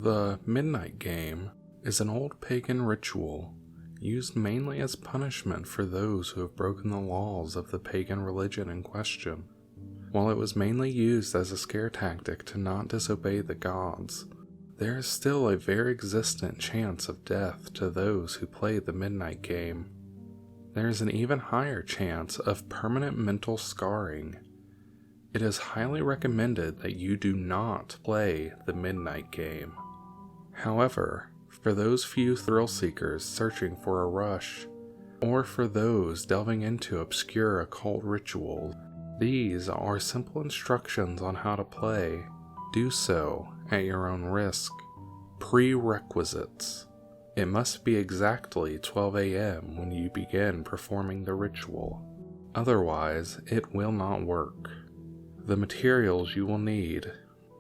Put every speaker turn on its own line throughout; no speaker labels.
The midnight game is an old pagan ritual used mainly as punishment for those who have broken the laws of the pagan religion in question. While it was mainly used as a scare tactic to not disobey the gods, there is still a very existent chance of death to those who play the midnight game. There is an even higher chance of permanent mental scarring. It is highly recommended that you do not play the midnight game. However, for those few thrill seekers searching for a rush, or for those delving into obscure occult rituals, these are simple instructions on how to play. Do so at your own risk. Prerequisites. It must be exactly 12 a.m. when you begin performing the ritual. Otherwise, it will not work. The materials you will need.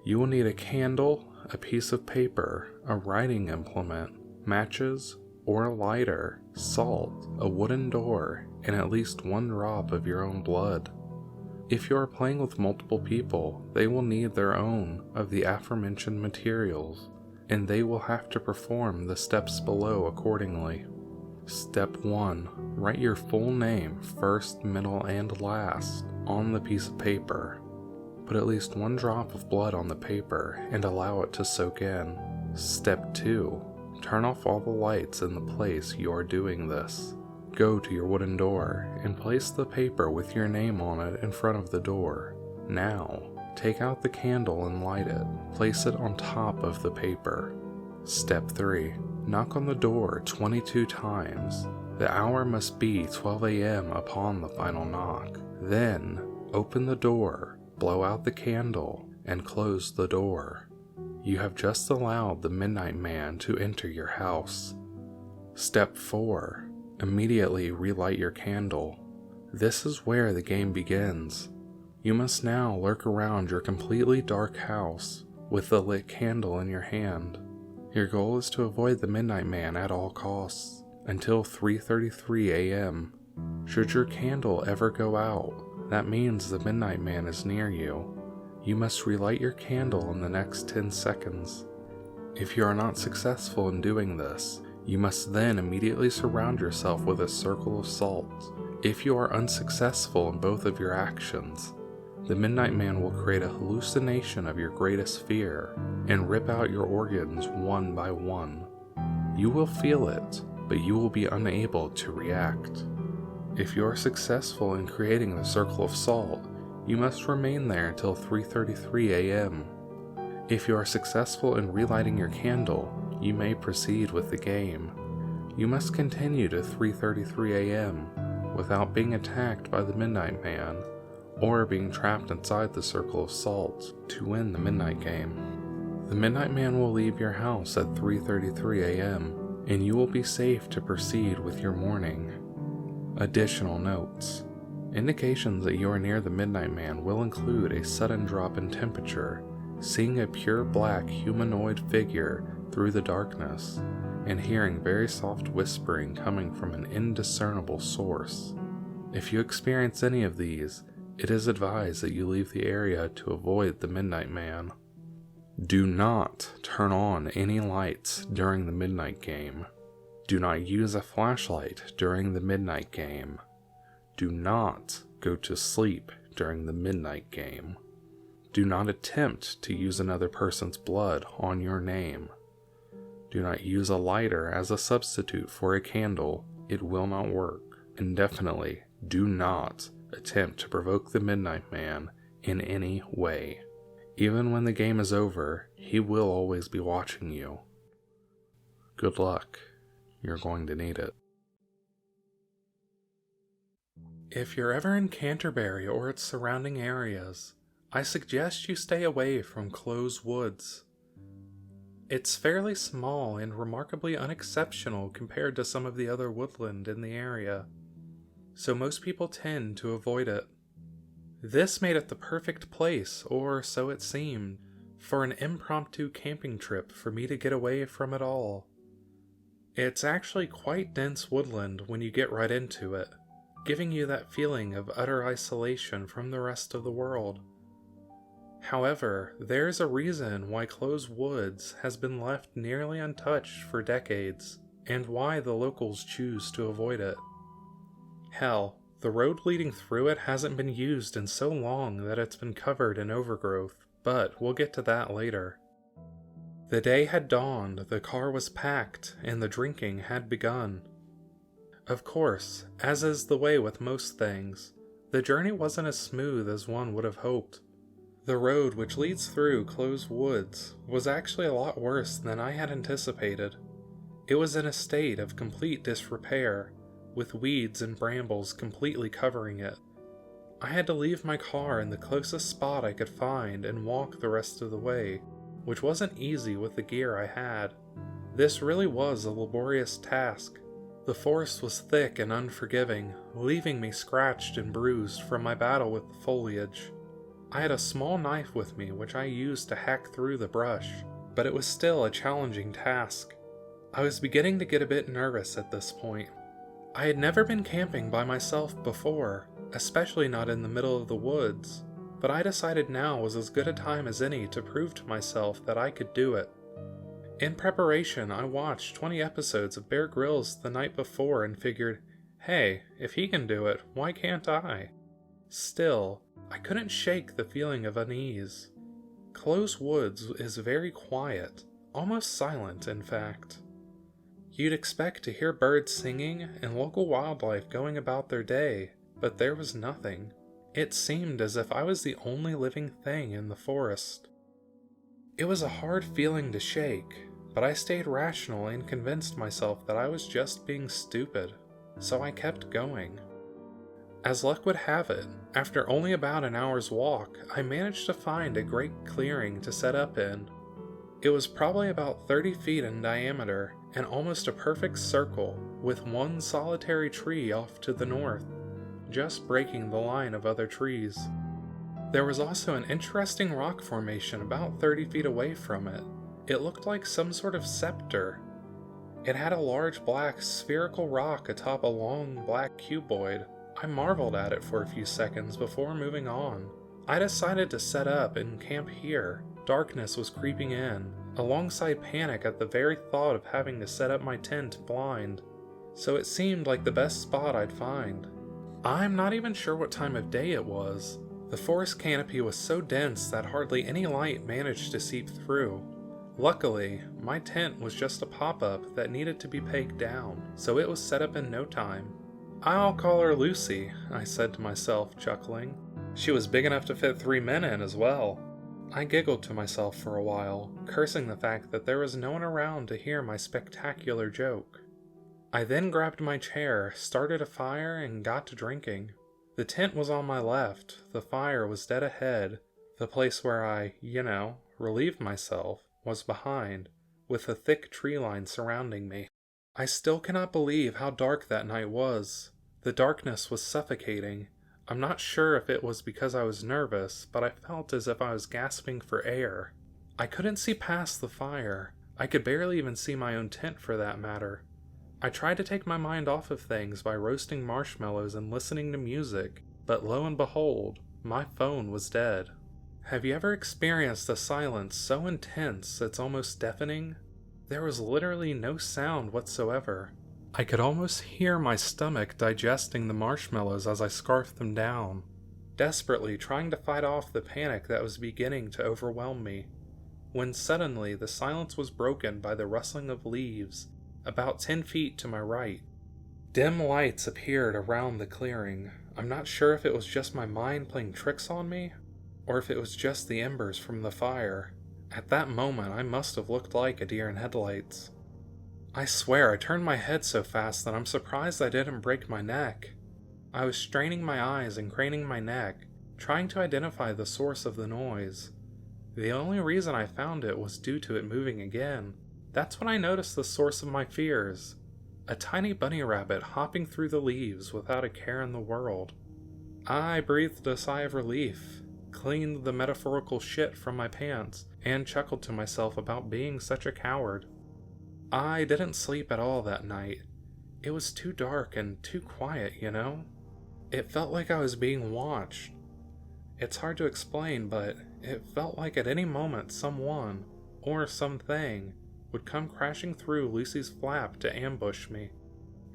You will need a candle, a piece of paper, a writing implement, matches, or a lighter, salt, a wooden door, and at least 1 drop of your own blood. If you are playing with multiple people, they will need their own of the aforementioned materials, and they will have to perform the steps below accordingly. Step 1. Write your full name, first, middle, and last, on the piece of paper. Put at least 1 drop of blood on the paper and allow it to soak in. Step 2. Turn off all the lights in the place you are doing this. Go to your wooden door and place the paper with your name on it in front of the door. Now, take out the candle and light it. Place it on top of the paper. Step 3. Knock on the door 22 times. The hour must be 12 a.m. upon the final knock. Then, open the door, blow out the candle, and close the door. You have just allowed the Midnight Man to enter your house. Step 4. Immediately relight your candle. This is where the game begins. You must now lurk around your completely dark house with the lit candle in your hand. Your goal is to avoid the Midnight Man at all costs until 3:33 a.m. Should your candle ever go out, that means the Midnight Man is near you. You must relight your candle in the next 10 seconds. If you are not successful in doing this, you must then immediately surround yourself with a circle of salt. If you are unsuccessful in both of your actions, the Midnight Man will create a hallucination of your greatest fear and rip out your organs one by one. You will feel it, but you will be unable to react. If you are successful in creating the circle of salt, you must remain there until 3:33 a.m. If you are successful in relighting your candle, you may proceed with the game. You must continue to 3:33 a.m. without being attacked by the Midnight Man or being trapped inside the circle of salt to win the midnight game. The Midnight Man will leave your house at 3:33 a.m. and you will be safe to proceed with your morning. Additional notes. Indications that you are near the Midnight Man will include a sudden drop in temperature, seeing a pure black humanoid figure through the darkness, and hearing very soft whispering coming from an indiscernible source. If you experience any of these, it is advised that you leave the area to avoid the Midnight Man. Do not turn on any lights during the midnight game. Do not use a flashlight during the midnight game. Do not go to sleep during the midnight game. Do not attempt to use another person's blood on your name. Do not use a lighter as a substitute for a candle. It will not work. And definitely do not attempt to provoke the Midnight Man in any way. Even when the game is over, he will always be watching you. Good luck. You're going to need it. If you're ever in Canterbury or its surrounding areas, I suggest you stay away from Close Woods. It's fairly small and remarkably unexceptional compared to some of the other woodland in the area, so most people tend to avoid it. This made it the perfect place, or so it seemed, for an impromptu camping trip for me to get away from it all. It's actually quite dense woodland when you get right into it, giving you that feeling of utter isolation from the rest of the world. However, there's a reason why Closed Woods has been left nearly untouched for decades, and why the locals choose to avoid it. Hell, the road leading through it hasn't been used in so long that it's been covered in overgrowth, but we'll get to that later. The day had dawned, the car was packed, and the drinking had begun. Of course, as is the way with most things, the journey wasn't as smooth as one would have hoped. The road which leads through Closed Woods was actually a lot worse than I had anticipated. It was in a state of complete disrepair, with weeds and brambles completely covering it. I had to leave my car in the closest spot I could find and walk the rest of the way, which wasn't easy with the gear I had. This really was a laborious task. The forest was thick and unforgiving, leaving me scratched and bruised from my battle with the foliage. I had a small knife with me which I used to hack through the brush, but it was still a challenging task. I was beginning to get a bit nervous at this point. I had never been camping by myself before, especially not in the middle of the woods, but I decided now was as good a time as any to prove to myself that I could do it. In preparation, I watched 20 episodes of Bear Grylls the night before and figured, hey, if he can do it, why can't I? Still, I couldn't shake the feeling of unease. Closed Woods is very quiet, almost silent in fact. You'd expect to hear birds singing and local wildlife going about their day, but there was nothing. It seemed as if I was the only living thing in the forest. It was a hard feeling to shake, but I stayed rational and convinced myself that I was just being stupid, so I kept going. As luck would have it, after only about an hour's walk, I managed to find a great clearing to set up in. It was probably about 30 feet in diameter and almost a perfect circle, with one solitary tree off to the north, just breaking the line of other trees. There was also an interesting rock formation about 30 feet away from it. It looked like some sort of scepter. It had a large black spherical rock atop a long black cuboid. I marveled at it for a few seconds before moving on. I decided to set up and camp here. Darkness was creeping in, alongside panic at the very thought of having to set up my tent blind, so it seemed like the best spot I'd find. I'm not even sure what time of day it was. The forest canopy was so dense that hardly any light managed to seep through. Luckily, my tent was just a pop-up that needed to be pegged down, so it was set up in no time. I'll call her Lucy, I said to myself, chuckling. She was big enough to fit 3 men in as well. I giggled to myself for a while, cursing the fact that there was no one around to hear my spectacular joke. I then grabbed my chair, started a fire, and got to drinking. The tent was on my left, the fire was dead ahead, the place where I, relieved myself, was behind, with a thick tree line surrounding me. I still cannot believe how dark that night was. The darkness was suffocating. I'm not sure if it was because I was nervous, but I felt as if I was gasping for air. I couldn't see past the fire. I could barely even see my own tent for that matter. I tried to take my mind off of things by roasting marshmallows and listening to music, but lo and behold, my phone was dead. Have you ever experienced a silence so intense it's almost deafening? There was literally no sound whatsoever. I could almost hear my stomach digesting the marshmallows as I scarfed them down, desperately trying to fight off the panic that was beginning to overwhelm me, when suddenly the silence was broken by the rustling of leaves about 10 feet to my right. Dim lights appeared around the clearing. I'm not sure if it was just my mind playing tricks on me, or if it was just the embers from the fire. At that moment, I must have looked like a deer in headlights. I swear, I turned my head so fast that I'm surprised I didn't break my neck. I was straining my eyes and craning my neck, trying to identify the source of the noise. The only reason I found it was due to it moving again. That's when I noticed the source of my fears. A tiny bunny rabbit hopping through the leaves without a care in the world. I breathed a sigh of relief, cleaned the metaphorical shit from my pants, and chuckled to myself about being such a coward. I didn't sleep at all that night. It was too dark and too quiet, It felt like I was being watched. It's hard to explain, but it felt like at any moment someone, or something, would come crashing through Lucy's flap to ambush me.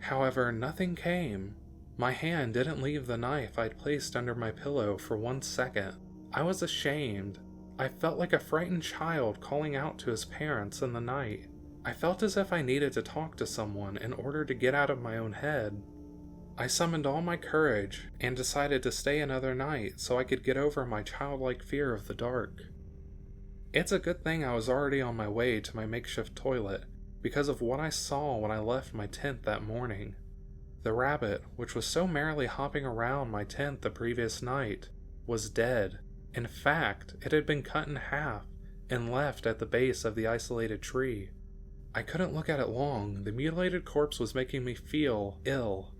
However, nothing came. My hand didn't leave the knife I'd placed under my pillow for 1 second. I was ashamed. I felt like a frightened child calling out to his parents in the night. I felt as if I needed to talk to someone in order to get out of my own head. I summoned all my courage and decided to stay another night so I could get over my childlike fear of the dark. It's a good thing I was already on my way to my makeshift toilet because of what I saw when I left my tent that morning. The rabbit, which was so merrily hopping around my tent the previous night, was dead. In fact, it had been cut in half and left at the base of the isolated tree. I couldn't look at it long. The mutilated corpse was making me feel ill.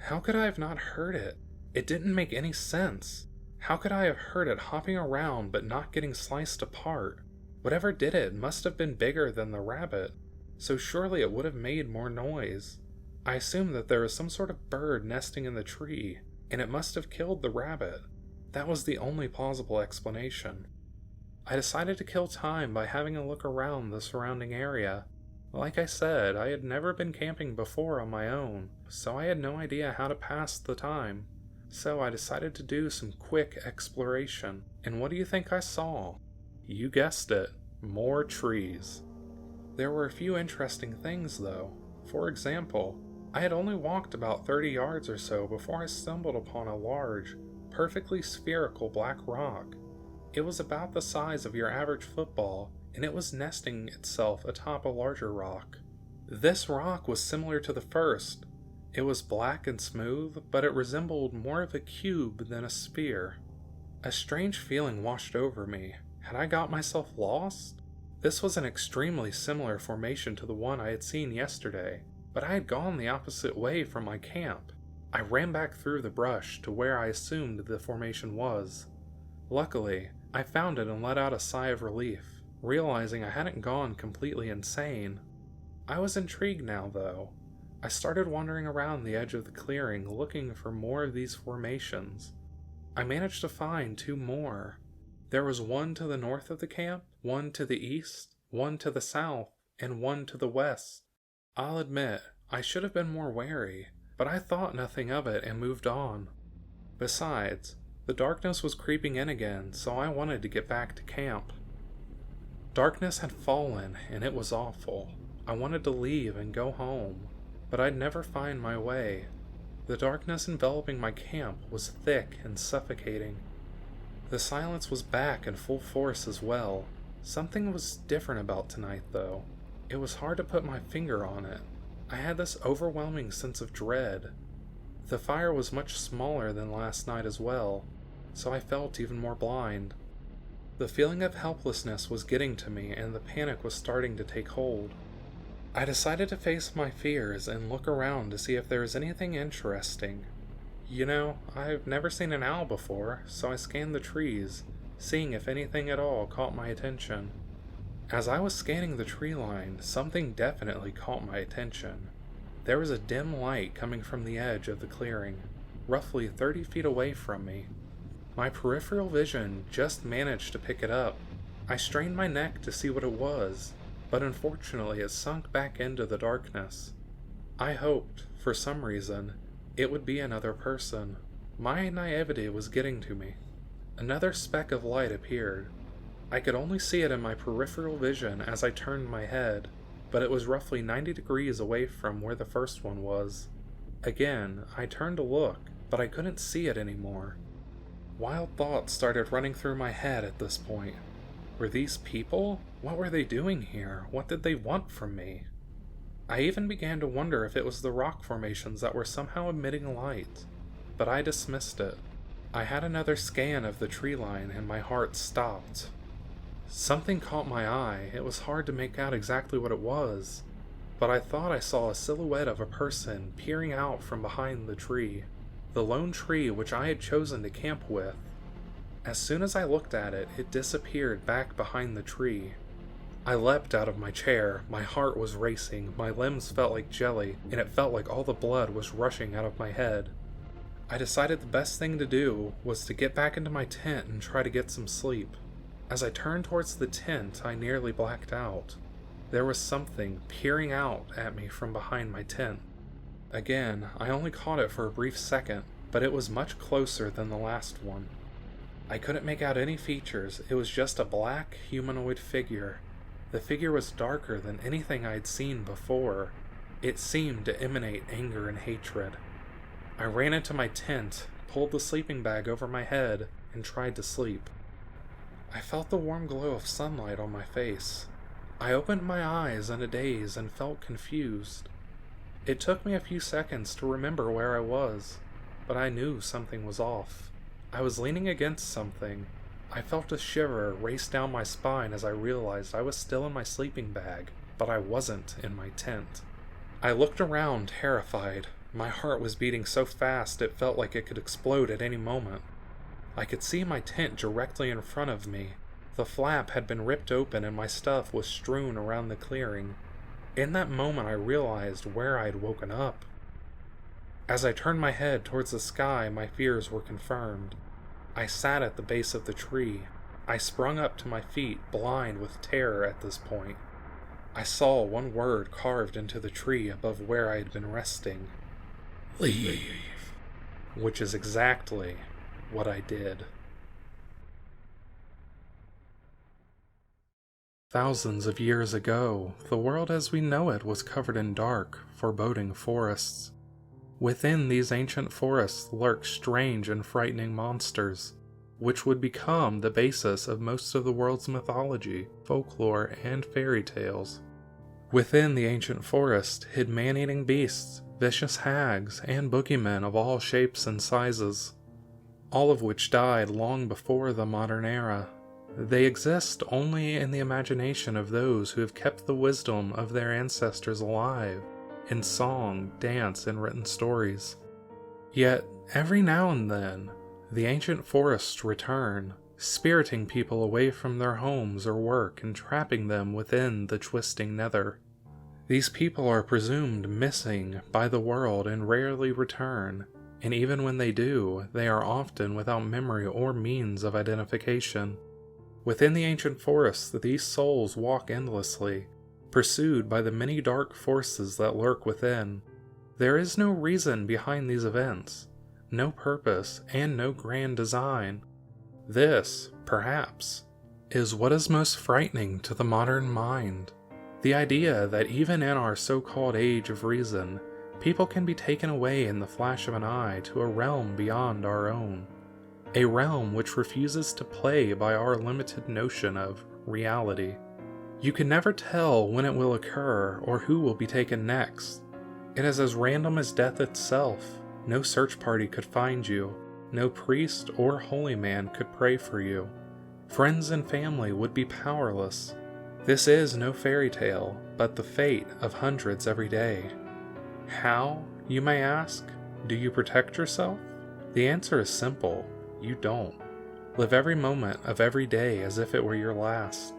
How could I have not heard it? It didn't make any sense. How could I have heard it hopping around but not getting sliced apart? Whatever did it must have been bigger than the rabbit, so surely it would have made more noise. I assumed that there was some sort of bird nesting in the tree, and it must have killed the rabbit. That was the only plausible explanation. I decided to kill time by having a look around the surrounding area. Like I said, I had never been camping before on my own, so I had no idea how to pass the time. So I decided to do some quick exploration. And what do you think I saw? You guessed it, more trees. There were a few interesting things though. For example, I had only walked about 30 yards or so before I stumbled upon a large, perfectly spherical black rock. It was about the size of your average football, and it was nesting itself atop a larger rock. This rock was similar to the first. It was black and smooth, but it resembled more of a cube than a sphere. A strange feeling washed over me. Had I got myself lost? This was an extremely similar formation to the one I had seen yesterday, but I had gone the opposite way from my camp. I ran back through the brush to where I assumed the formation was. Luckily, I found it and let out a sigh of relief, realizing I hadn't gone completely insane. I was intrigued now, though. I started wandering around the edge of the clearing looking for more of these formations. I managed to find 2 more. There was one to the north of the camp, one to the east, one to the south, and one to the west. I'll admit, I should have been more wary, but I thought nothing of it and moved on. Besides, the darkness was creeping in again, so I wanted to get back to camp. Darkness had fallen, and it was awful. I wanted to leave and go home, but I'd never find my way. The darkness enveloping my camp was thick and suffocating. The silence was back in full force as well. Something was different about tonight, though. It was hard to put my finger on it. I had this overwhelming sense of dread. The fire was much smaller than last night as well, so I felt even more blind. The feeling of helplessness was getting to me, and the panic was starting to take hold. I decided to face my fears and look around to see if there was anything interesting. You know, I've never seen an owl before, so I scanned the trees, seeing if anything at all caught my attention. As I was scanning the tree line, something definitely caught my attention. There was a dim light coming from the edge of the clearing, roughly 30 feet away from me. My peripheral vision just managed to pick it up. I strained my neck to see what it was, but unfortunately it sunk back into the darkness. I hoped, for some reason, it would be another person. My naivety was getting to me. Another speck of light appeared. I could only see it in my peripheral vision as I turned my head, but it was roughly 90 degrees away from where the first one was. Again, I turned to look, but I couldn't see it anymore. Wild thoughts started running through my head at this point. Were these people? What were they doing here? What did they want from me? I even began to wonder if it was the rock formations that were somehow emitting light, but I dismissed it. I had another scan of the tree line and my heart stopped. Something caught my eye. It was hard to make out exactly what it was, but I thought I saw a silhouette of a person peering out from behind the tree, the lone tree which I had chosen to camp with. As soon as I looked at it, it disappeared back behind the tree. I leapt out of my chair. My heart was racing, my limbs felt like jelly, and it felt like all the blood was rushing out of my head. I decided the best thing to do was to get back into my tent and try to get some sleep. As I turned towards the tent, I nearly blacked out. There was something peering out at me from behind my tent. Again, I only caught it for a brief second, but it was much closer than the last one. I couldn't make out any features, it was just a black humanoid figure. The figure was darker than anything I had seen before. It seemed to emanate anger and hatred. I ran into my tent, pulled the sleeping bag over my head, and tried to sleep. I felt the warm glow of sunlight on my face. I opened my eyes in a daze and felt confused. It took me a few seconds to remember where I was, but I knew something was off. I was leaning against something. I felt a shiver race down my spine as I realized I was still in my sleeping bag, but I wasn't in my tent. I looked around, terrified. My heart was beating so fast it felt like it could explode at any moment. I could see my tent directly in front of me. The flap had been ripped open and my stuff was strewn around the clearing. In that moment I realized where I had woken up. As I turned my head towards the sky, my fears were confirmed. I sat at the base of the tree. I sprung up to my feet, blind with terror at this point. I saw one word carved into the tree above where I had been resting. Leave. Which is exactly what I did. Thousands of years ago, the world as we know it was covered in dark, foreboding forests. Within these ancient forests lurked strange and frightening monsters, which would become the basis of most of the world's mythology, folklore, and fairy tales. Within the ancient forest hid man-eating beasts, vicious hags, and boogeymen of all shapes and sizes, all of which died long before the modern era. They exist only in the imagination of those who have kept the wisdom of their ancestors alive in song, dance, and written stories. Yet, every now and then, the ancient forests return, spiriting people away from their homes or work and trapping them within the twisting nether. These people are presumed missing by the world and rarely return, and even when they do, they are often without memory or means of identification. Within the ancient forests, these souls walk endlessly, pursued by the many dark forces that lurk within. There is no reason behind these events, no purpose, and no grand design. This, perhaps, is what is most frightening to the modern mind. The idea that even in our so-called age of reason, people can be taken away in the flash of an eye to a realm beyond our own. A realm which refuses to play by our limited notion of reality. You can never tell when it will occur or who will be taken next. It is as random as death itself. No search party could find you. No priest or holy man could pray for you. Friends and family would be powerless. This is no fairy tale, but the fate of hundreds every day. How, you may ask? Do you protect yourself? The answer is simple. You don't. Live every moment of every day as if it were your last.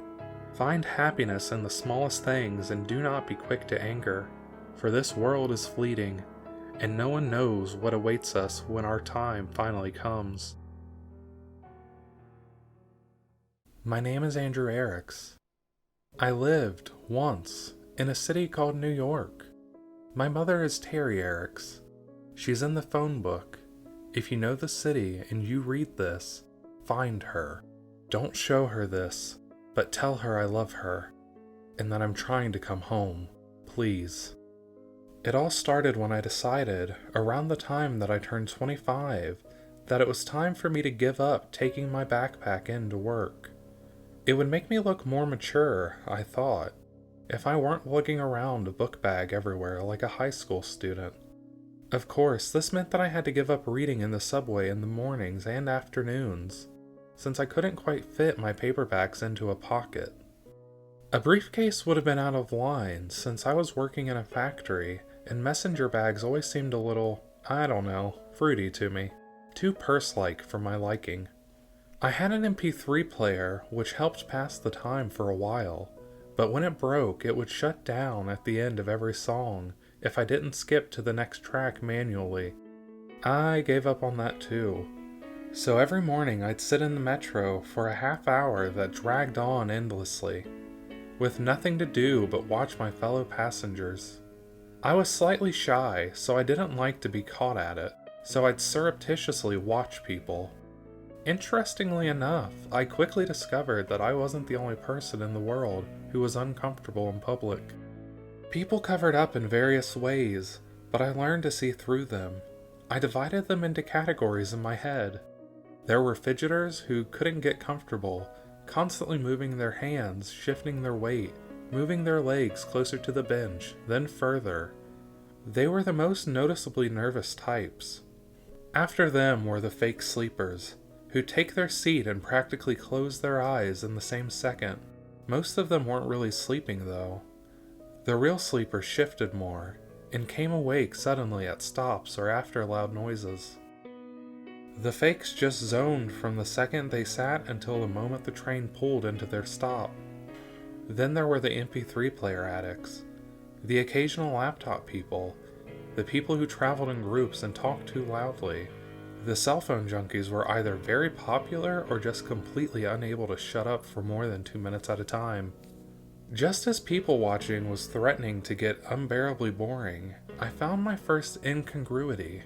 Find happiness in the smallest things and do not be quick to anger, for this world is fleeting, and no one knows what awaits us when our time finally comes. My name is Andrew Eriks. I lived, once, in a city called New York. My mother is Terry Eriks. She's in the phone book. If you know the city and you read this, find her. Don't show her this, but tell her I love her, and that I'm trying to come home, please. It all started when I decided, around the time that I turned 25, that it was time for me to give up taking my backpack in to work. It would make me look more mature, I thought, if I weren't lugging around a book bag everywhere like a high school student. Of course, this meant that I had to give up reading in the subway in the mornings and afternoons, since I couldn't quite fit my paperbacks into a pocket. A briefcase would have been out of line, since I was working in a factory, and messenger bags always seemed a little, fruity to me. Too purse-like for my liking. I had an MP3 player, which helped pass the time for a while, but when it broke, it would shut down at the end of every song, if I didn't skip to the next track manually. I gave up on that too. So every morning I'd sit in the metro for a half hour that dragged on endlessly, with nothing to do but watch my fellow passengers. I was slightly shy, so I didn't like to be caught at it, so I'd surreptitiously watch people. Interestingly enough, I quickly discovered that I wasn't the only person in the world who was uncomfortable in public. People covered up in various ways, but I learned to see through them. I divided them into categories in my head. There were fidgeters who couldn't get comfortable, constantly moving their hands, shifting their weight, moving their legs closer to the bench, then further. They were the most noticeably nervous types. After them were the fake sleepers, who take their seat and practically close their eyes in the same second. Most of them weren't really sleeping though. The real sleepers shifted more, and came awake suddenly at stops or after loud noises. The fakes just zoned from the second they sat until the moment the train pulled into their stop. Then there were the MP3 player addicts, the occasional laptop people, the people who traveled in groups and talked too loudly. The cell phone junkies were either very popular or just completely unable to shut up for more than 2 minutes at a time. Just as people watching was threatening to get unbearably boring, I found my first incongruity.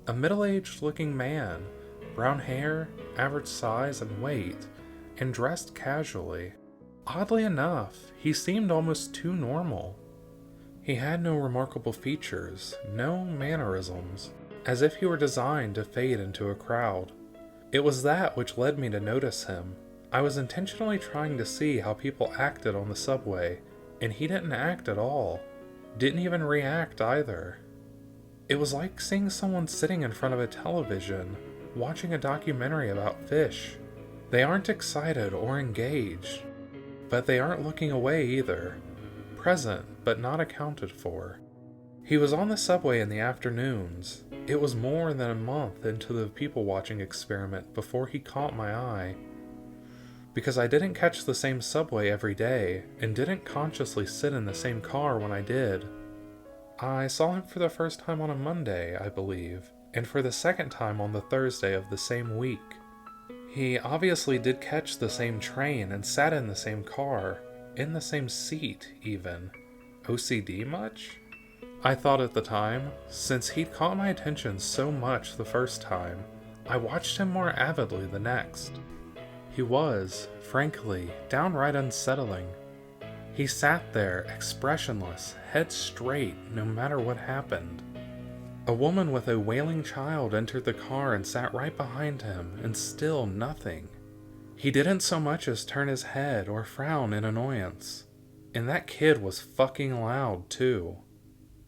A middle-aged looking man, brown hair, average size and weight, and dressed casually. Oddly enough, he seemed almost too normal. He had no remarkable features, no mannerisms, as if he were designed to fade into a crowd. It was that which led me to notice him. I was intentionally trying to see how people acted on the subway, and he didn't act at all. Didn't even react either. It was like seeing someone sitting in front of a television, watching a documentary about fish. They aren't excited or engaged, but they aren't looking away either. Present, but not accounted for. He was on the subway in the afternoons. It was more than a month into the people-watching experiment before he caught my eye. Because I didn't catch the same subway every day, and didn't consciously sit in the same car when I did. I saw him for the first time on a Monday, I believe, and for the second time on the Thursday of the same week. He obviously did catch the same train and sat in the same car, in the same seat, even. OCD much? I thought at the time, since he'd caught my attention so much the first time, I watched him more avidly the next. He was, frankly, downright unsettling. He sat there, expressionless, head straight, no matter what happened. A woman with a wailing child entered the car and sat right behind him, and still nothing. He didn't so much as turn his head or frown in annoyance. And that kid was fucking loud, too.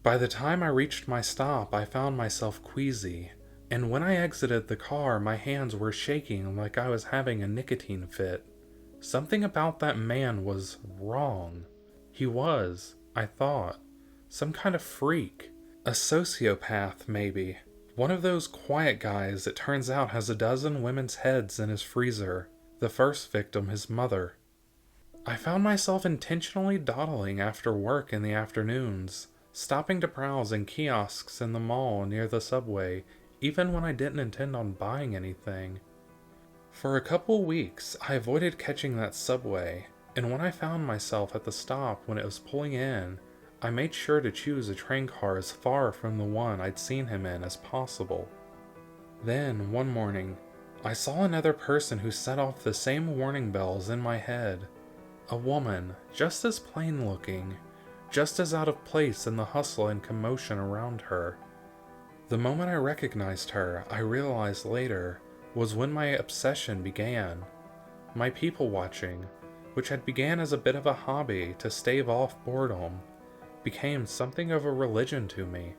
By the time I reached my stop, I found myself queasy, and when I exited the car, my hands were shaking like I was having a nicotine fit. Something about that man was wrong. He was, I thought, some kind of freak. A sociopath, maybe. One of those quiet guys it turns out has a dozen women's heads in his freezer. The first victim, his mother. I found myself intentionally dawdling after work in the afternoons, stopping to browse in kiosks in the mall near the subway, even when I didn't intend on buying anything. For a couple weeks, I avoided catching that subway, and when I found myself at the stop when it was pulling in, I made sure to choose a train car as far from the one I'd seen him in as possible. Then, one morning, I saw another person who set off the same warning bells in my head. A woman, just as plain looking, just as out of place in the hustle and commotion around her. The moment I recognized her, I realized later, was when my obsession began. My people watching, which had began as a bit of a hobby to stave off boredom, became something of a religion to me.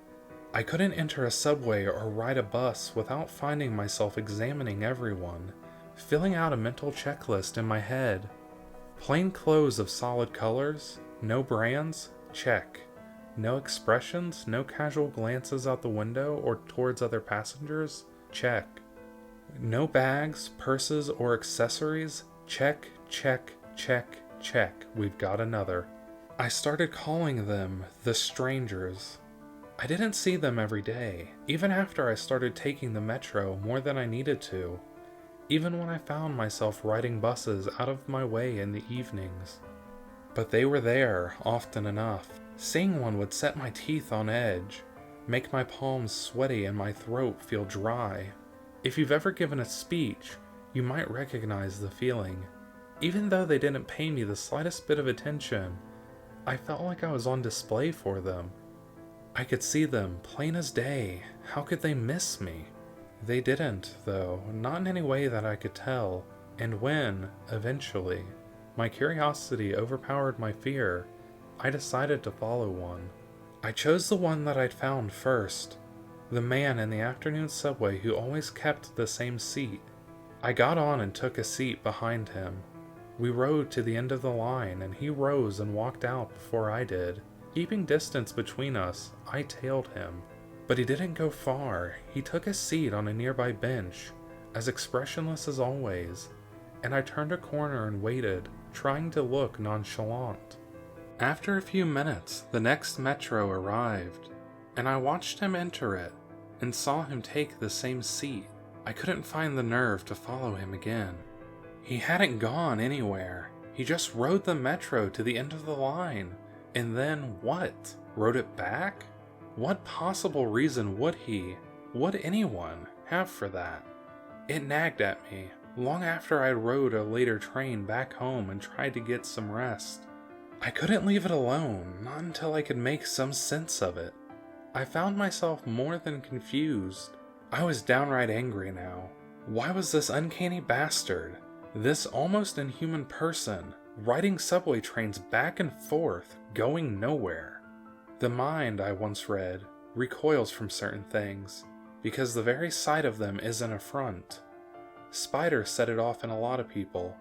I couldn't enter a subway or ride a bus without finding myself examining everyone, filling out a mental checklist in my head. Plain clothes of solid colors, no brands, check. No expressions, no casual glances out the window or towards other passengers, check. No bags, purses, or accessories, check, check, check, check. We've got another. I started calling them the strangers. I didn't see them every day, even after I started taking the metro more than I needed to, even when I found myself riding buses out of my way in the evenings. But they were there often enough. Seeing one would set my teeth on edge, make my palms sweaty and my throat feel dry. If you've ever given a speech, you might recognize the feeling. Even though they didn't pay me the slightest bit of attention, I felt like I was on display for them. I could see them plain as day. How could they miss me? They didn't, though, not in any way that I could tell, and when, eventually, my curiosity overpowered my fear, I decided to follow one. I chose the one that I'd found first, the man in the afternoon subway who always kept the same seat. I got on and took a seat behind him. We rode to the end of the line, and he rose and walked out before I did. Keeping distance between us, I tailed him. But he didn't go far. He took a seat on a nearby bench, as expressionless as always, and I turned a corner and waited, trying to look nonchalant. After a few minutes, the next metro arrived, and I watched him enter it, and saw him take the same seat. I couldn't find the nerve to follow him again. He hadn't gone anywhere. He just rode the metro to the end of the line, and then what? Rode it back? What possible reason would anyone, have for that? It nagged at me, long after I rode a later train back home and tried to get some rest. I couldn't leave it alone, not until I could make some sense of it. I found myself more than confused. I was downright angry now. Why was this uncanny bastard, this almost inhuman person, riding subway trains back and forth, going nowhere? The mind, I once read, recoils from certain things, because the very sight of them is an affront. Spiders set it off in a lot of people,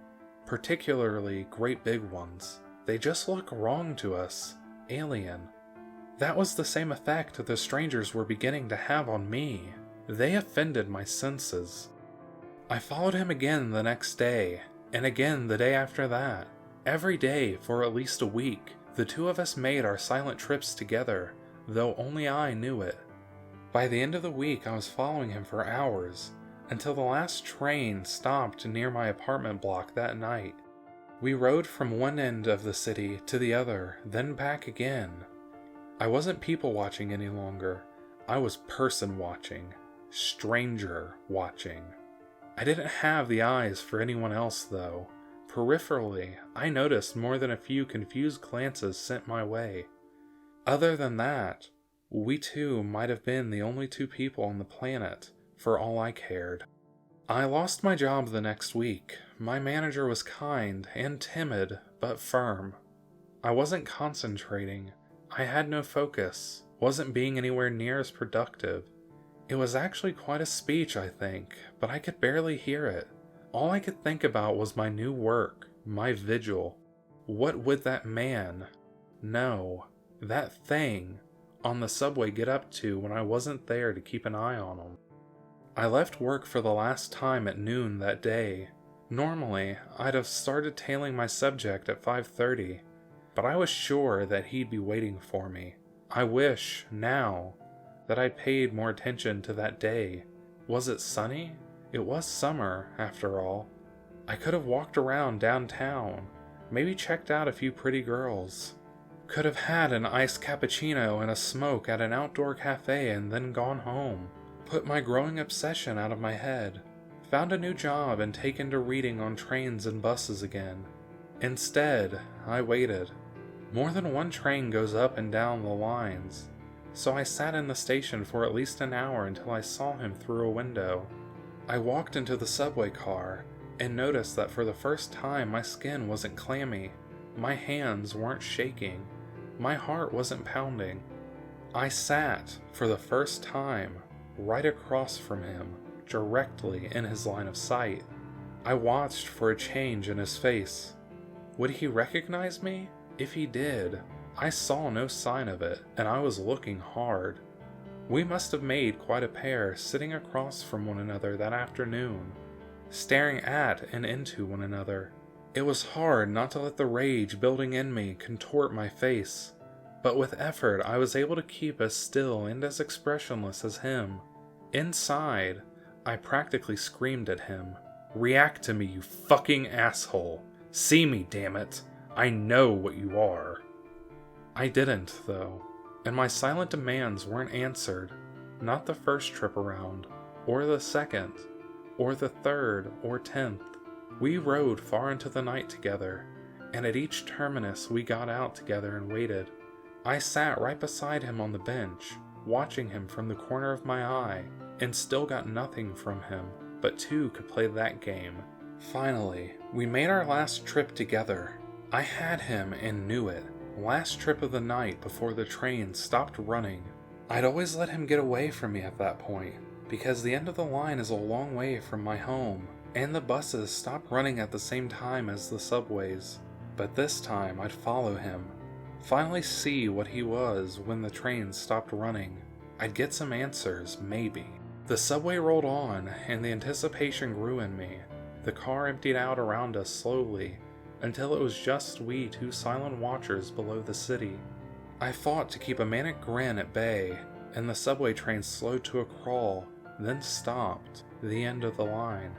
particularly great big ones. They just look wrong to us, alien. That was the same effect the strangers were beginning to have on me. They offended my senses. I followed him again the next day, and again the day after that. Every day for at least a week, the two of us made our silent trips together, though only I knew it. By the end of the week, I was following him for hours, until the last train stopped near my apartment block that night. We rode from one end of the city to the other, then back again. I wasn't people watching any longer. I was person watching, stranger watching. I didn't have the eyes for anyone else, though. Peripherally, I noticed more than a few confused glances sent my way. Other than that, we two might have been the only two people on the planet, for all I cared. I lost my job the next week. My manager was kind and timid, but firm. I wasn't concentrating. I had no focus, wasn't being anywhere near as productive. It was actually quite a speech, I think, but I could barely hear it. All I could think about was my new work, my vigil. What would that man, no, that thing, on the subway get up to when I wasn't there to keep an eye on him? I left work for the last time at noon that day. Normally, I'd have started tailing my subject at 5:30, but I was sure that he'd be waiting for me. I wish, now, that I'd paid more attention to that day. Was it sunny? It was summer, after all. I could have walked around downtown, maybe checked out a few pretty girls. Could have had an iced cappuccino and a smoke at an outdoor cafe and then gone home. Put my growing obsession out of my head. Found a new job and taken to reading on trains and buses again. Instead, I waited. More than one train goes up and down the lines, so I sat in the station for at least an hour until I saw him through a window. I walked into the subway car and noticed that for the first time my skin wasn't clammy, my hands weren't shaking, my heart wasn't pounding. I sat, for the first time, right across from him, directly in his line of sight. I watched for a change in his face. Would he recognize me? If he did, I saw no sign of it, and I was looking hard. We must have made quite a pair sitting across from one another that afternoon, staring at and into one another. It was hard not to let the rage building in me contort my face. but with effort I was able to keep as still and as expressionless as him. Inside, I practically screamed at him, "React to me, you fucking asshole! See me, damn it! I know what you are!" I didn't, though, and my silent demands weren't answered. Not the first trip around, or the second, or the third, or 10th. We rode far into the night together, and at each terminus we got out together and waited. I sat right beside him on the bench, watching him from the corner of my eye, and still got nothing from him, but two could play that game. Finally, we made our last trip together. I had him and knew it. Last trip of the night before the train stopped running. I'd always let him get away from me at that point, because the end of the line is a long way from my home, and the buses stop running at the same time as the subways. But this time I'd follow him, finally see what he was when the train stopped running. I'd get some answers, maybe. The subway rolled on, and the anticipation grew in me. The car emptied out around us slowly, until it was just we two silent watchers below the city. I fought to keep a manic grin at bay, and the subway train slowed to a crawl, then stopped, the end of the line.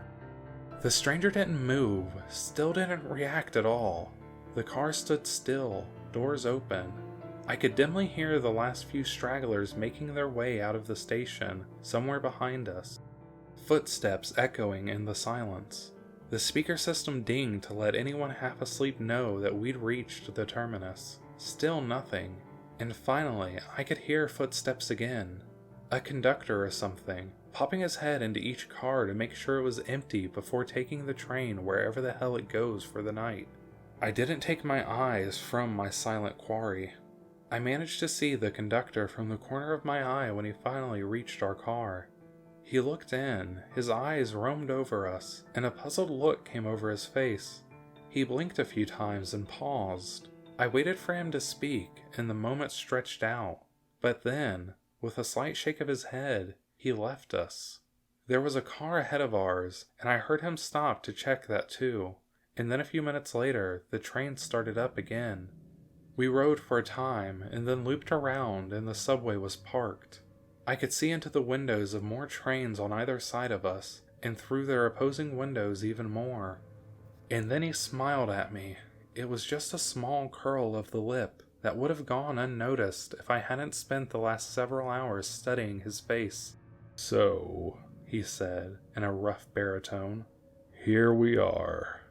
The stranger didn't move, still didn't react at all. The car stood still, doors open. I could dimly hear the last few stragglers making their way out of the station, somewhere behind us. Footsteps echoing in the silence. The speaker system dinged to let anyone half asleep know that we'd reached the terminus. Still nothing. And finally, I could hear footsteps again. A conductor or something, popping his head into each car to make sure it was empty before taking the train wherever the hell it goes for the night. I didn't take my eyes from my silent quarry. I managed to see the conductor from the corner of my eye when he finally reached our car. He looked in, his eyes roamed over us, and a puzzled look came over his face. He blinked a few times and paused. I waited for him to speak, and the moment stretched out. But then, with a slight shake of his head, he left us. There was a car ahead of ours, and I heard him stop to check that too. And then a few minutes later, the train started up again. We rode for a time, and then looped around, and the subway was parked. I could see into the windows of more trains on either side of us, and through their opposing windows even more. And then he smiled at me. It was just a small curl of the lip that would have gone unnoticed if I hadn't spent the last several hours studying his face. "So," he said, in a rough baritone, "here we are."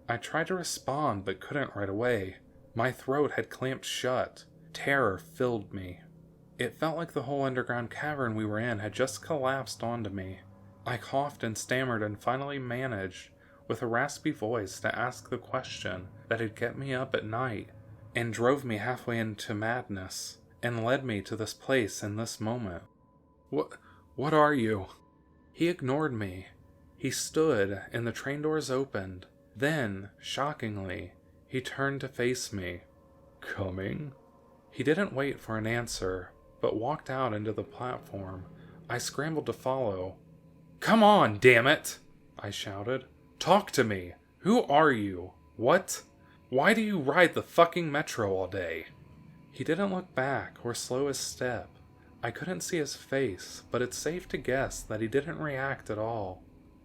I tried to respond, but couldn't right away. My throat had clamped shut. Terror filled me. It felt like the whole underground cavern we were in had just collapsed onto me. I coughed and stammered and finally managed, with a raspy voice, to ask the question that had kept me up at night, and drove me halfway into madness, and led me to this place in this moment. What are you?" He ignored me. He stood, and the train doors opened. Then, shockingly, he turned to face me. "Coming?" He didn't wait for an answer, but walked out into the platform. I scrambled to follow. "Come on, damn it!" I shouted. "Talk to me! Who are you? What? Why do you ride the fucking metro all day?" He didn't look back or slow his step. I couldn't see his face, but it's safe to guess that he didn't react at all.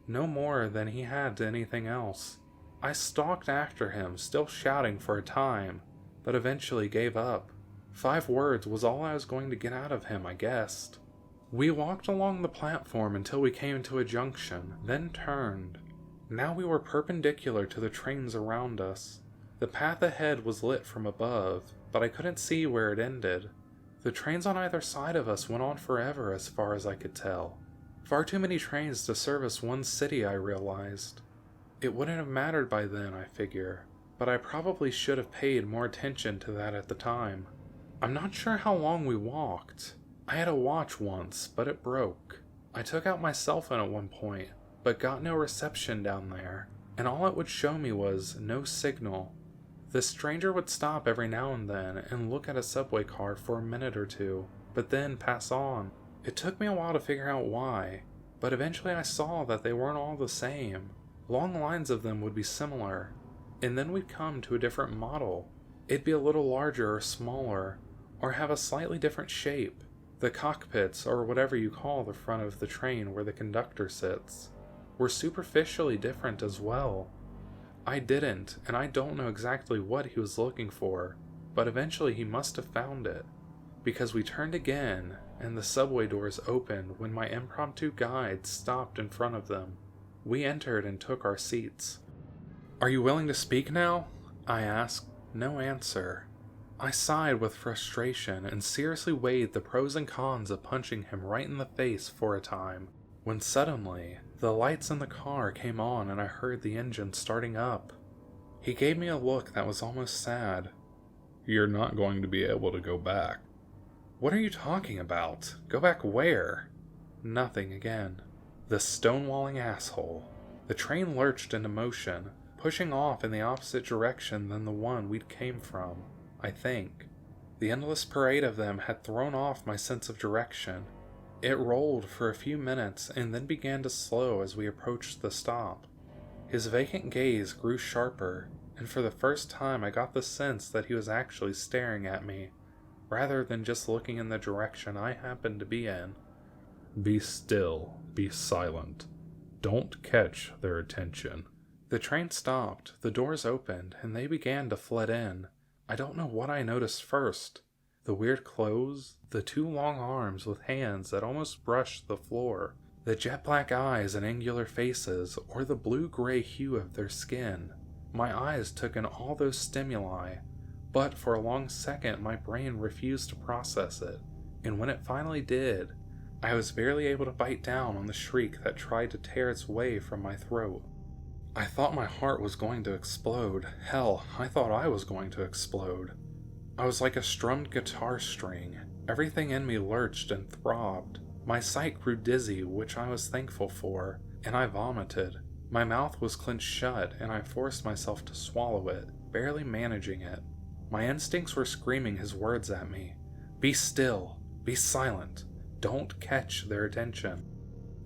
No more than he had to anything else. I stalked after him, still shouting for a time, but eventually gave up. 5 words was all I was going to get out of him, I guessed. We walked along the platform until we came to a junction, then turned. Now we were perpendicular to the trains around us. The path ahead was lit from above, but I couldn't see where it ended. The trains on either side of us went on forever as far as I could tell. Far too many trains to service one city, I realized. It wouldn't have mattered by then, I figure, but I probably should have paid more attention to that at the time. I'm not sure how long we walked. I had a watch once, but it broke. I took out my cell phone at one point, but got no reception down there, and all it would show me was no signal. The stranger would stop every now and then and look at a subway car for a minute or two, but then pass on. It took me a while to figure out why, but eventually I saw that they weren't all the same. Long lines of them would be similar, and then we'd come to a different model. It'd be a little larger or smaller, or have a slightly different shape. The cockpits, or whatever you call the front of the train where the conductor sits, were superficially different as well. I didn't, and I don't know exactly what he was looking for, but eventually he must have found it, because we turned again, and the subway doors opened when my impromptu guide stopped in front of them. We entered and took our seats. "Are you willing to speak now?" I asked. No answer. I sighed with frustration and seriously weighed the pros and cons of punching him right in the face for a time, when suddenly, the lights in the car came on and I heard the engine starting up. He gave me a look that was almost sad. "You're not going to be able to go back." "What are you talking about? Go back where?" Nothing again. The stonewalling asshole. The train lurched into motion, pushing off in the opposite direction than the one we'd came from, I think. The endless parade of them had thrown off my sense of direction. It rolled for a few minutes and then began to slow as we approached the stop. His vacant gaze grew sharper, and for the first time I got the sense that he was actually staring at me, rather than just looking in the direction I happened to be in. "Be still, be silent. Don't catch their attention." The train stopped, the doors opened, and they began to flood in. I don't know what I noticed first. The weird clothes, the two long arms with hands that almost brushed the floor, the jet black eyes and angular faces, or the blue-gray hue of their skin. My eyes took in all those stimuli, but for a long second my brain refused to process it, and when it finally did, I was barely able to bite down on the shriek that tried to tear its way from my throat. I thought my heart was going to explode. Hell, I thought I was going to explode. I was like a strummed guitar string. Everything in me lurched and throbbed. My sight grew dizzy, which I was thankful for, and I vomited. My mouth was clenched shut, and I forced myself to swallow it, barely managing it. My instincts were screaming his words at me. "Be still. Be silent. Don't catch their attention."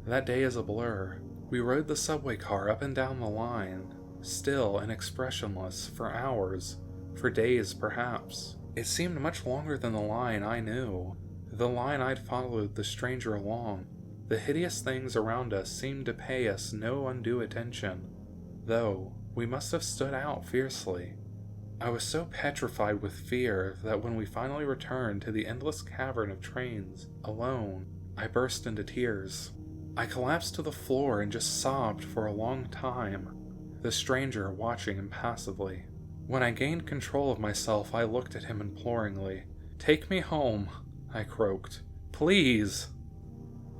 That day is a blur. We rode the subway car up and down the line, still and expressionless, for hours, for days perhaps. It seemed much longer than the line I knew, the line I'd followed the stranger along. The hideous things around us seemed to pay us no undue attention, though we must have stood out fiercely. I was so petrified with fear that when we finally returned to the endless cavern of trains, alone, I burst into tears. I collapsed to the floor and just sobbed for a long time, the stranger watching impassively. When I gained control of myself, I looked at him imploringly. "Take me home," I croaked. "Please."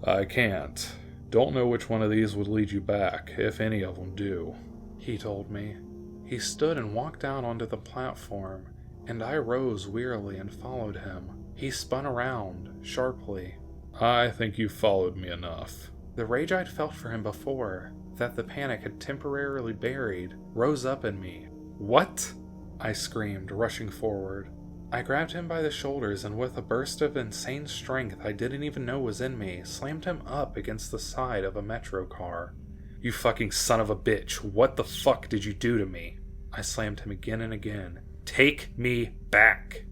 "I can't. Don't know which one of these would lead you back, if any of them do," he told me. He stood and walked out onto the platform, and I rose wearily and followed him. He spun around, sharply. "I think you've followed me enough." The rage I'd felt for him before, that the panic had temporarily buried, rose up in me. "What?" I screamed, rushing forward. I grabbed him by the shoulders and with a burst of insane strength I didn't even know was in me, slammed him up against the side of a metro car. "You fucking son of a bitch, what the fuck did you do to me?" I slammed him again and again. "Take me back!"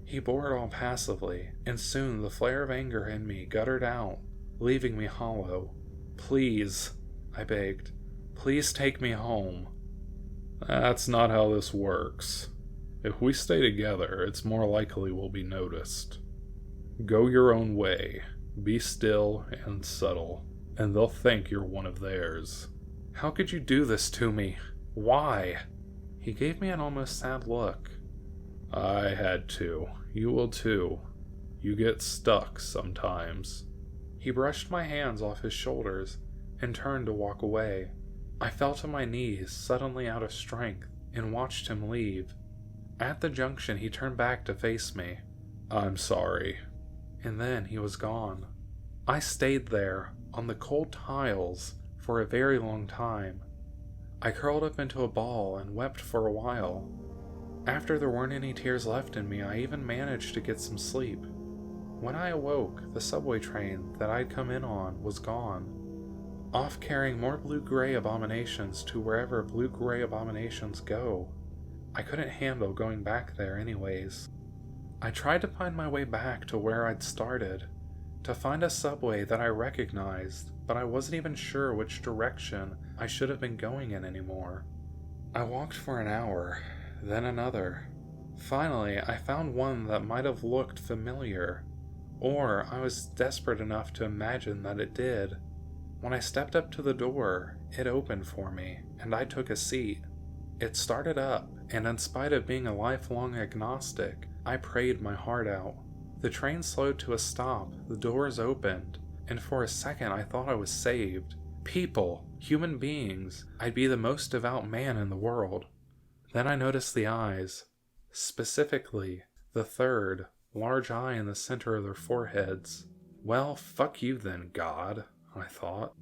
He bore it all passively, and soon the flare of anger in me guttered out, leaving me hollow. "Please," I begged. "Please take me home." "That's not how this works. If we stay together, it's more likely we'll be noticed. Go your own way, be still and subtle, and they'll think you're one of theirs." "How could you do this to me? Why?" He gave me an almost sad look. "I had to. You will too. You get stuck sometimes." He brushed my hands off his shoulders and turned to walk away. I fell to my knees, suddenly out of strength, and watched him leave. At the junction, he turned back to face me. "I'm sorry." And then he was gone. I stayed there, on the cold tiles, for a very long time. I curled up into a ball and wept for a while. After there weren't any tears left in me, I even managed to get some sleep. When I awoke, the subway train that I'd come in on was gone, off carrying more blue-gray abominations to wherever blue-gray abominations go. I couldn't handle going back there anyways. I tried to find my way back to where I'd started, to find a subway that I recognized, but I wasn't even sure which direction I should have been going in anymore. I walked for an hour, then another. Finally, I found one that might have looked familiar, or I was desperate enough to imagine that it did. When I stepped up to the door, it opened for me, and I took a seat. It started up, and in spite of being a lifelong agnostic, I prayed my heart out. The train slowed to a stop, the doors opened, and for a second I thought I was saved. People, human beings, I'd be the most devout man in the world. Then I noticed the eyes, specifically the third, large eye in the center of their foreheads. Well, fuck you then, God, I thought.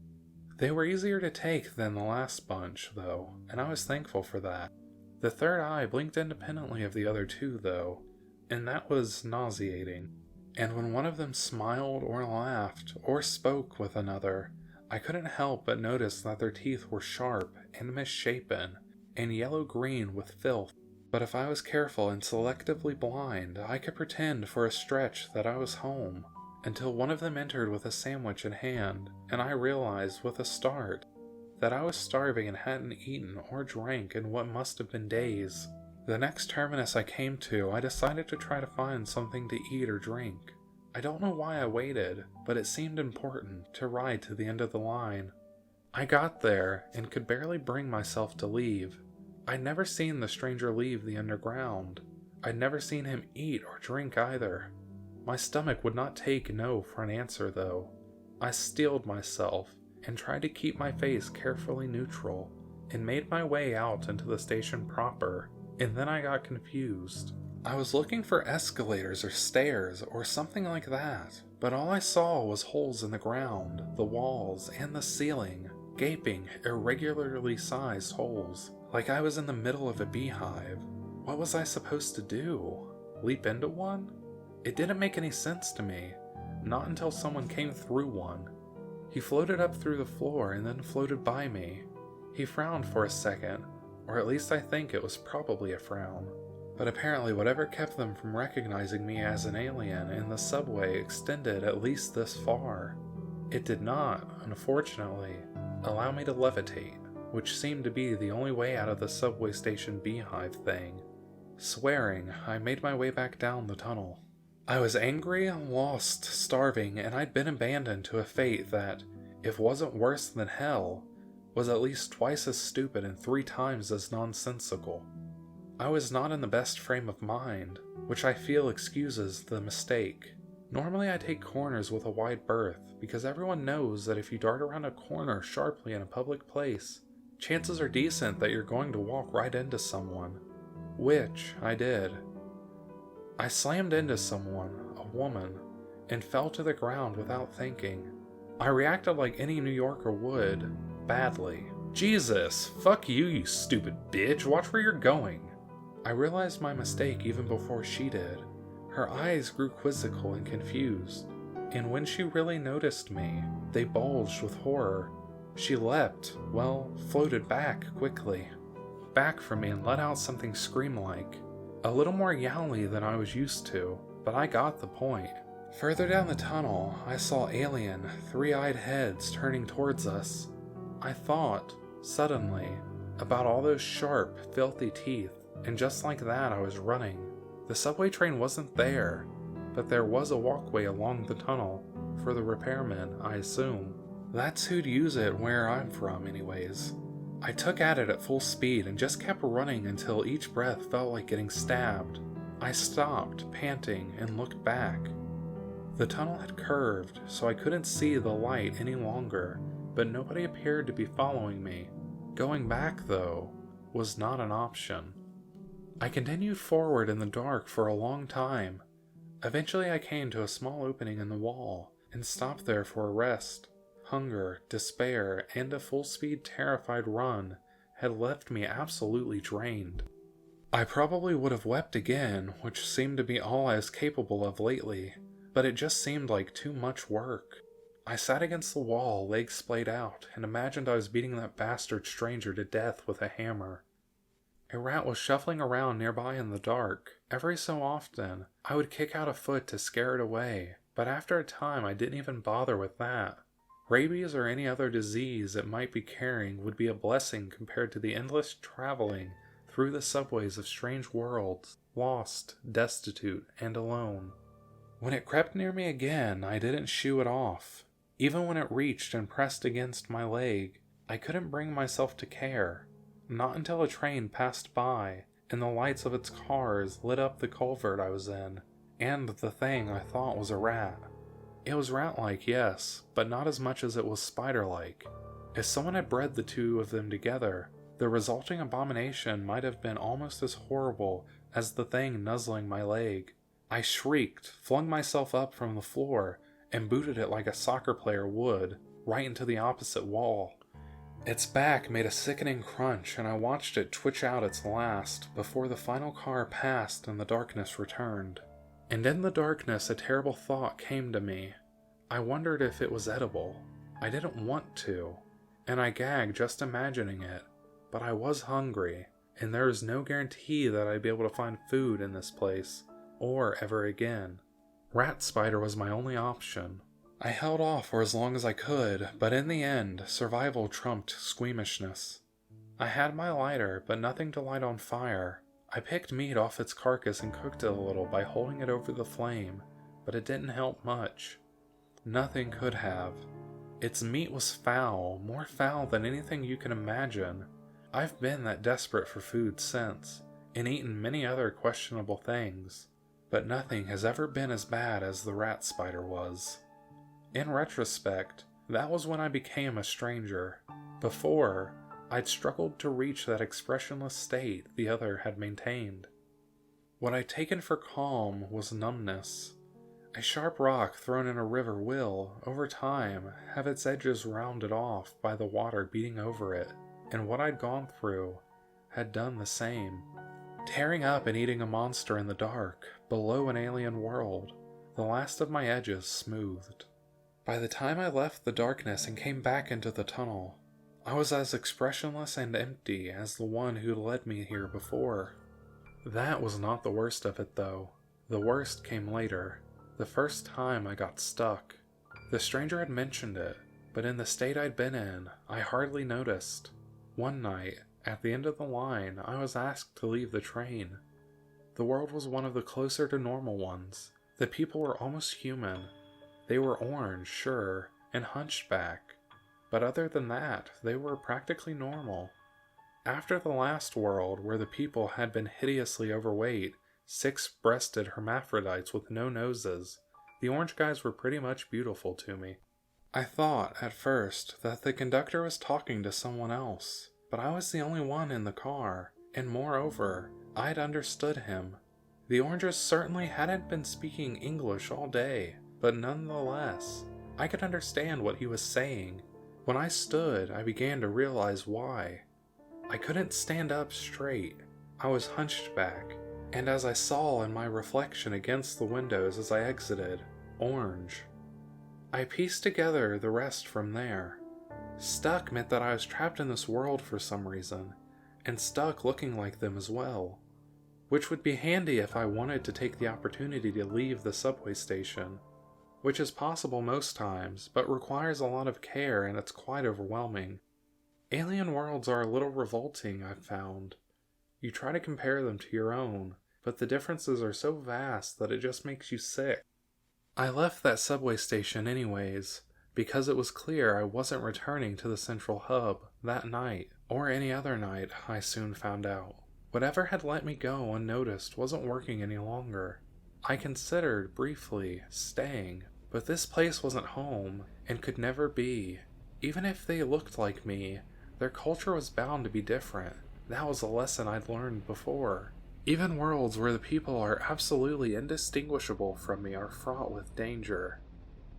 They were easier to take than the last bunch, though, and I was thankful for that. The third eye blinked independently of the other two, though, and that was nauseating. And when one of them smiled or laughed or spoke with another, I couldn't help but notice that their teeth were sharp and misshapen and yellow-green with filth. But if I was careful and selectively blind, I could pretend for a stretch that I was home, until one of them entered with a sandwich in hand, and I realized with a start that I was starving and hadn't eaten or drank in what must have been days. The next terminus I came to, I decided to try to find something to eat or drink. I don't know why I waited, but it seemed important to ride to the end of the line. I got there and could barely bring myself to leave. I'd never seen the stranger leave the underground. I'd never seen him eat or drink either. My stomach would not take no for an answer, though. I steeled myself and tried to keep my face carefully neutral, and made my way out into the station proper, and then I got confused. I was looking for escalators or stairs or something like that, but all I saw was holes in the ground, the walls, and the ceiling, gaping, irregularly sized holes, like I was in the middle of a beehive. What was I supposed to do? Leap into one? It didn't make any sense to me, not until someone came through one. He floated up through the floor and then floated by me. He frowned for a second, or at least I think it was probably a frown. But apparently whatever kept them from recognizing me as an alien in the subway extended at least this far. It did not, unfortunately, allow me to levitate, which seemed to be the only way out of the subway station beehive thing. Swearing, I made my way back down the tunnel. I was angry, lost, starving, and I'd been abandoned to a fate that, if wasn't worse than hell, was at least twice as stupid and 3 times as nonsensical. I was not in the best frame of mind, which I feel excuses the mistake. Normally I take corners with a wide berth, because everyone knows that if you dart around a corner sharply in a public place, chances are decent that you're going to walk right into someone. Which I did. I slammed into someone, a woman, and fell to the ground without thinking. I reacted like any New Yorker would, badly. Jesus, fuck you, you stupid bitch, watch where you're going. I realized my mistake even before she did. Her eyes grew quizzical and confused, and when she really noticed me, they bulged with horror. She leapt, floated back quickly, back from me, and let out something scream-like. A little more yowly than I was used to, but I got the point. Further down the tunnel, I saw alien, 3-eyed heads turning towards us. I thought, suddenly, about all those sharp, filthy teeth, and just like that I was running. The subway train wasn't there, but there was a walkway along the tunnel, for the repairmen, I assume. That's who'd use it where I'm from anyways. I took at it at full speed and just kept running until each breath felt like getting stabbed. I stopped, panting, and looked back. The tunnel had curved, so I couldn't see the light any longer, but nobody appeared to be following me. Going back, though, was not an option. I continued forward in the dark for a long time. Eventually I came to a small opening in the wall, and stopped there for a rest. Hunger, despair, and a full-speed terrified run had left me absolutely drained. I probably would have wept again, which seemed to be all I was capable of lately, but it just seemed like too much work. I sat against the wall, legs splayed out, and imagined I was beating that bastard stranger to death with a hammer. A rat was shuffling around nearby in the dark. Every so often, I would kick out a foot to scare it away, but after a time I didn't even bother with that. Rabies or any other disease it might be carrying would be a blessing compared to the endless traveling through the subways of strange worlds, lost, destitute, and alone. When it crept near me again, I didn't shoo it off. Even when it reached and pressed against my leg, I couldn't bring myself to care. Not until a train passed by, and the lights of its cars lit up the culvert I was in, and the thing I thought was a rat. It was rat-like, yes, but not as much as it was spider-like. If someone had bred the two of them together, the resulting abomination might have been almost as horrible as the thing nuzzling my leg. I shrieked, flung myself up from the floor, and booted it like a soccer player would, right into the opposite wall. Its back made a sickening crunch, and I watched it twitch out its last before the final car passed and the darkness returned. And in the darkness a terrible thought came to me. I wondered if it was edible. I didn't want to, and I gagged just imagining it, but I was hungry, and there was no guarantee that I'd be able to find food in this place, or ever again. Rat spider was my only option. I held off for as long as I could, but in the end, survival trumped squeamishness. I had my lighter, but nothing to light on fire. I picked meat off its carcass and cooked it a little by holding it over the flame, but it didn't help much. Nothing could have. Its meat was foul, more foul than anything you can imagine. I've been that desperate for food since, and eaten many other questionable things, but nothing has ever been as bad as the rat spider was. In retrospect, that was when I became a stranger. Before, I'd struggled to reach that expressionless state the other had maintained. What I'd taken for calm was numbness. A sharp rock thrown in a river will, over time, have its edges rounded off by the water beating over it, and what I'd gone through had done the same. Tearing up and eating a monster in the dark, below an alien world, the last of my edges smoothed. By the time I left the darkness and came back into the tunnel, I was as expressionless and empty as the one who led me here before. That was not the worst of it, though. The worst came later, the first time I got stuck. The stranger had mentioned it, but in the state I'd been in, I hardly noticed. One night, at the end of the line, I was asked to leave the train. The world was one of the closer to normal ones. The people were almost human. They were orange, sure, and hunchback, but other than that, they were practically normal. After the last world, where the people had been hideously overweight, six-breasted hermaphrodites with no noses, the orange guys were pretty much beautiful to me. I thought, at first, that the conductor was talking to someone else, but I was the only one in the car, and moreover, I'd understood him. The oranges certainly hadn't been speaking English all day, but nonetheless, I could understand what he was saying. When I stood, I began to realize why. I couldn't stand up straight. I was hunched back, and as I saw in my reflection against the windows as I exited, orange. I pieced together the rest from there. Stuck meant that I was trapped in this world for some reason, and stuck looking like them as well, which would be handy if I wanted to take the opportunity to leave the subway station, which is possible most times, but requires a lot of care and it's quite overwhelming. Alien worlds are a little revolting, I've found. You try to compare them to your own, but the differences are so vast that it just makes you sick. I left that subway station anyways, because it was clear I wasn't returning to the central hub that night, or any other night, I soon found out. Whatever had let me go unnoticed wasn't working any longer. I considered, briefly, staying, but this place wasn't home, and could never be. Even if they looked like me, their culture was bound to be different. That was a lesson I'd learned before. Even worlds where the people are absolutely indistinguishable from me are fraught with danger.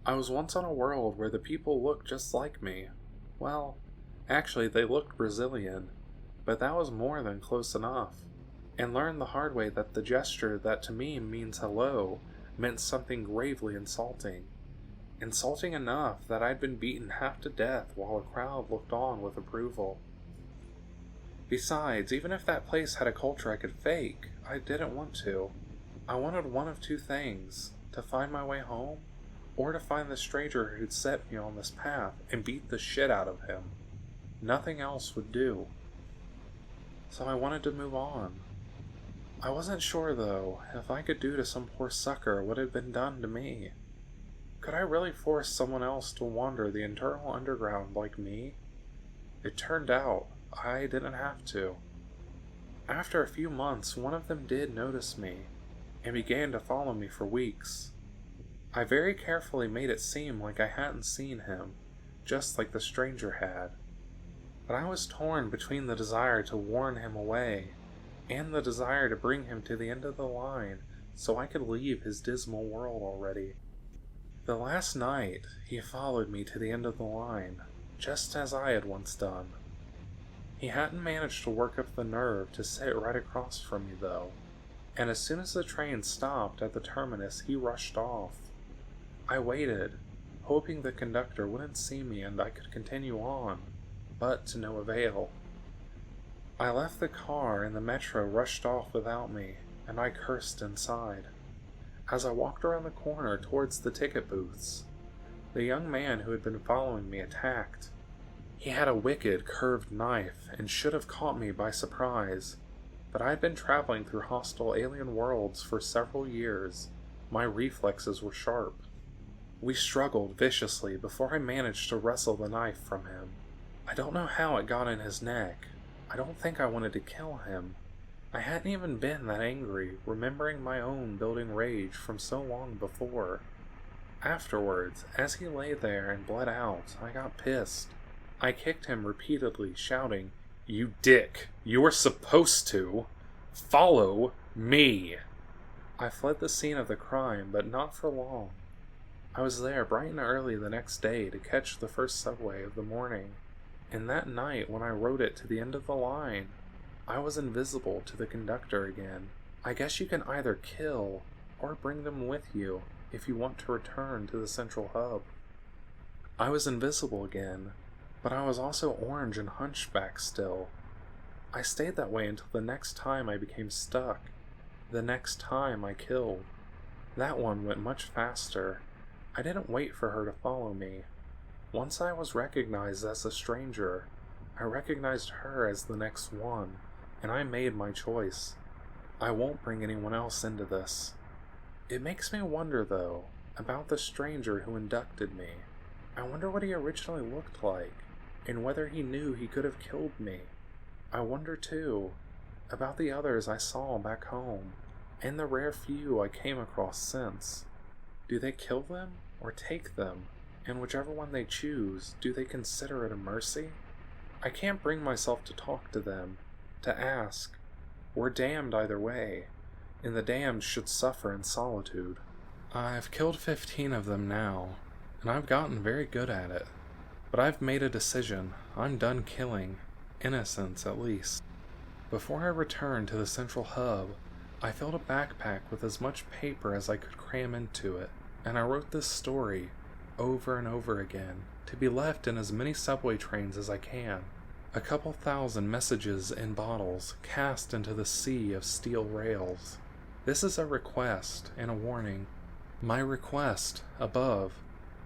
I was once on a world where the people looked just like me. Well, actually they looked Brazilian, but that was more than close enough. And learned the hard way that the gesture that to me means hello meant something gravely insulting. Insulting enough that I'd been beaten half to death while a crowd looked on with approval. Besides, even if that place had a culture I could fake, I didn't want to. I wanted one of two things: to find my way home, or to find the stranger who'd set me on this path and beat the shit out of him. Nothing else would do. So I wanted to move on. I wasn't sure, though, if I could do to some poor sucker what had been done to me. Could I really force someone else to wander the eternal underground like me? It turned out I didn't have to. After a few months, one of them did notice me, and began to follow me for weeks. I very carefully made it seem like I hadn't seen him, just like the stranger had. But I was torn between the desire to warn him away, and the desire to bring him to the end of the line so I could leave his dismal world already. The last night, he followed me to the end of the line, just as I had once done. He hadn't managed to work up the nerve to sit right across from me, though, and as soon as the train stopped at the terminus, he rushed off. I waited, hoping the conductor wouldn't see me and I could continue on, but to no avail. I left the car and the metro rushed off without me, and I cursed inside. As I walked around the corner towards the ticket booths, the young man who had been following me attacked. He had a wicked, curved knife and should have caught me by surprise, but I had been traveling through hostile alien worlds for several years. My reflexes were sharp. We struggled viciously before I managed to wrestle the knife from him. I don't know how it got in his neck. I don't think I wanted to kill him. I hadn't even been that angry, remembering my own building rage from so long before. Afterwards, as he lay there and bled out, I got pissed. I kicked him repeatedly, shouting, "You dick! You were supposed to follow me!" I fled the scene of the crime, but not for long. I was there bright and early the next day to catch the first subway of the morning, and that night when I rode it to the end of the line, I was invisible to the conductor again. I guess you can either kill or bring them with you if you want to return to the central hub. I was invisible again, but I was also orange and hunchback still. I stayed that way until the next time I became stuck, the next time I killed. That one went much faster. I didn't wait for her to follow me. Once I was recognized as a stranger, I recognized her as the next one, and I made my choice. I won't bring anyone else into this. It makes me wonder, though, about the stranger who inducted me. I wonder what he originally looked like, and whether he knew he could have killed me. I wonder, too, about the others I saw back home, and the rare few I came across since. Do they kill them, or take them? And whichever one they choose, do they consider it a mercy? I can't bring myself to talk to them, to ask. We're damned either way, and the damned should suffer in solitude. I've killed 15 of them now, and I've gotten very good at it. But I've made a decision. I'm done killing. Innocents, at least. Before I returned to the central hub, I filled a backpack with as much paper as I could cram into it, and I wrote this story over and over again, to be left in as many subway trains as I can. A couple thousand messages in bottles cast into the sea of steel rails. This is a request and a warning. My request, above,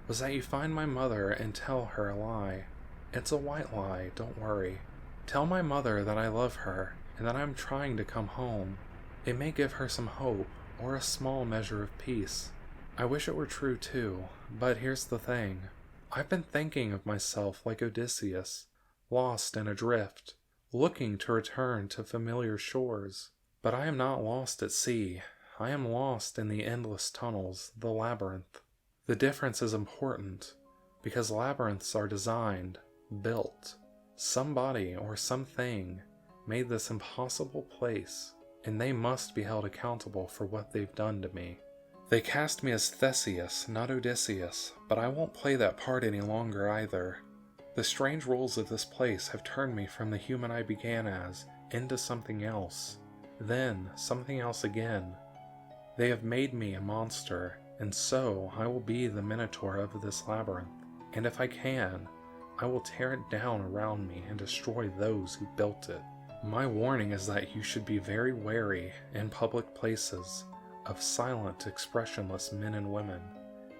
was that you find my mother and tell her a lie. It's a white lie, don't worry. Tell my mother that I love her, and that I'm trying to come home. It may give her some hope, or a small measure of peace. I wish it were true too, but here's the thing. I've been thinking of myself like Odysseus, lost and adrift, looking to return to familiar shores. But I am not lost at sea. I am lost in the endless tunnels, the labyrinth. The difference is important, because labyrinths are designed, built. Somebody or something made this impossible place, and they must be held accountable for what they've done to me. They cast me as Theseus, not Odysseus, but I won't play that part any longer either. The strange rules of this place have turned me from the human I began as into something else, then something else again. They have made me a monster, and so I will be the minotaur of this labyrinth, and if I can, I will tear it down around me and destroy those who built it. My warning is that you should be very wary in public places of silent, expressionless men and women.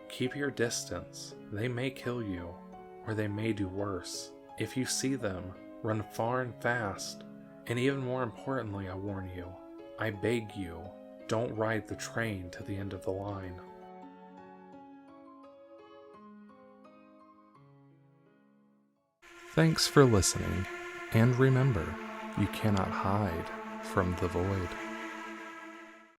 Keep your distance. They may kill you, or they may do worse. If you see them, run far and fast. And even more importantly, I warn you, I beg you, don't ride the train to the end of the line. Thanks for listening, and remember, you cannot hide from the void.